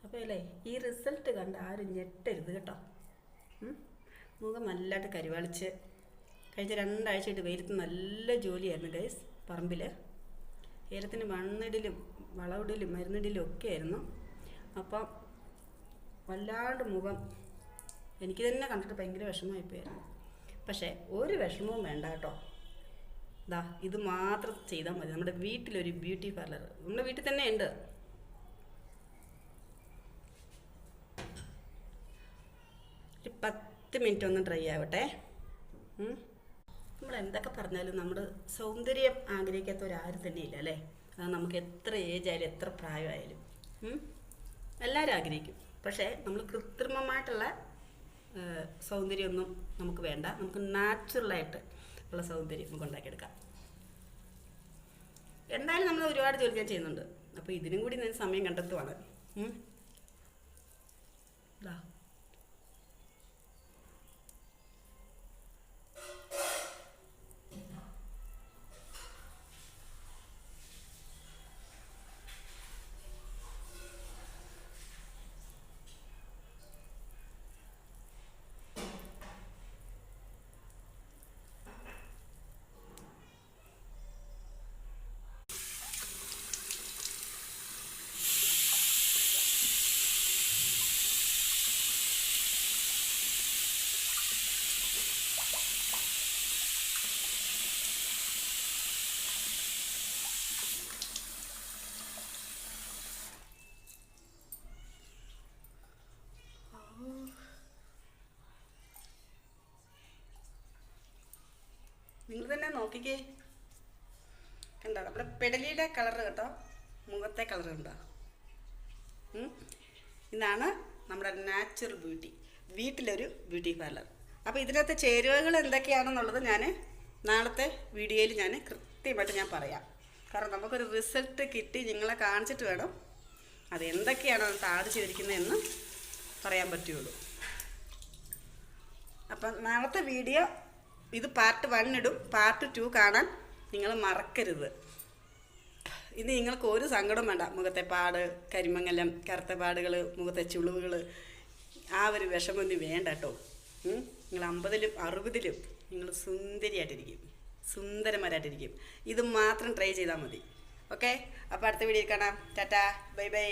അപ്പോൾ അല്ലേ ഈ റിസൾട്ട് കണ്ട് ആരും ഞെട്ടരുത് കേട്ടോ. മുഖം നല്ലതായിട്ട് കരിവാളിച്ച് കഴിഞ്ഞ 2 ആഴ്ചയായിട്ട് വെയിലത്ത് നല്ല ജോലിയായിരുന്നു ഗൈസ്. പറമ്പിൽ ഏലത്തിന് മണ്ണിടലും വളമിടലും മരുന്നിടലും ഒക്കെ ആയിരുന്നു. അപ്പം വല്ലാണ്ട് മുഖം എനിക്ക് തന്നെ കണ്ടിട്ട് ഭയങ്കര വിഷമമായിപ്പോയായിരുന്നു. പക്ഷേ ഒരു വിഷമവും വേണ്ട കേട്ടോ. ഇതാ ഇത് മാത്രം ചെയ്താൽ മതി. നമ്മുടെ വീട്ടിലൊരു ബ്യൂട്ടി പാർലർ നമ്മുടെ വീട്ടിൽ തന്നെ ഉണ്ട്. ഒരു 10 മിനിറ്റ് ഒന്ന് ഡ്രൈ ആവട്ടെ. നമ്മൾ എന്തൊക്കെ പറഞ്ഞാലും നമ്മൾ സൗന്ദര്യം ആഗ്രഹിക്കാത്തവരാരും തന്നെ ഇല്ല അല്ലേ. അത് നമുക്ക് എത്ര ഏജ് ആയാലും എത്ര പ്രായമായാലും എല്ലാവരും ആഗ്രഹിക്കും. പക്ഷേ നമ്മൾ കൃത്രിമമായിട്ടുള്ള സൗന്ദര്യമൊന്നും നമുക്ക് വേണ്ട. നമുക്ക് നാച്ചുറലായിട്ട് ഉള്ള സൗന്ദര്യം നമുക്ക് ഉണ്ടാക്കിയെടുക്കാം. എന്തായാലും നമ്മൾ ഒരുപാട് ജോലി ഞാൻ ചെയ്യുന്നുണ്ട്. അപ്പോൾ ഇതിനും കൂടി ഞാൻ സമയം കണ്ടെത്തുവാണ്. ഇതാ നിങ്ങൾ തന്നെ നോക്കിക്കേ. കണ്ടോ നമ്മുടെ പെടലിയുടെ കളറ് കേട്ടോ, മുഖത്തെ കളർ ഉണ്ടോ? ഇതാണ് നമ്മുടെ നാച്ചുറൽ ബ്യൂട്ടി, വീട്ടിലൊരു ബ്യൂട്ടി പാർലർ. അപ്പോൾ ഇതിനകത്ത് ചേരുവകൾ എന്തൊക്കെയാണെന്നുള്ളത് ഞാൻ നാളത്തെ വീഡിയോയിൽ ഞാൻ കൃത്യമായിട്ട് ഞാൻ പറയാം. കാരണം നമുക്കൊരു റിസൾട്ട് കിട്ടി നിങ്ങളെ കാണിച്ചിട്ട് വേണം അത് എന്തൊക്കെയാണ് അതിനകത്ത് ആഡ് ചെയ്തിരിക്കുന്നതെന്ന് പറയാൻ പറ്റുള്ളൂ. അപ്പം നാളത്തെ വീഡിയോ ഇത് പാർട്ട് 1 ഇടും. പാർട്ട് 2 കാണാൻ നിങ്ങൾ മറക്കരുത്. ഇനി നിങ്ങൾക്ക് ഒരു സങ്കടം വേണ്ട. മുഖത്തെ പാട്, കരിമങ്ങലം, കറുത്ത പാടുകൾ, മുഖത്തെ ചുളിവുകൾ, ആ ഒരു വിഷമൊന്നും വേണ്ട കേട്ടോ. നിങ്ങൾ 50-ലും 60-ലും നിങ്ങൾ സുന്ദരിയായിട്ടിരിക്കും, സുന്ദരന്മാരായിട്ടിരിക്കും. ഇത് മാത്രം ട്രൈ ചെയ്താൽ മതി. ഓക്കെ, അപ്പോൾ അടുത്ത വീഡിയോയിൽ കാണാം. Tata, bye bye.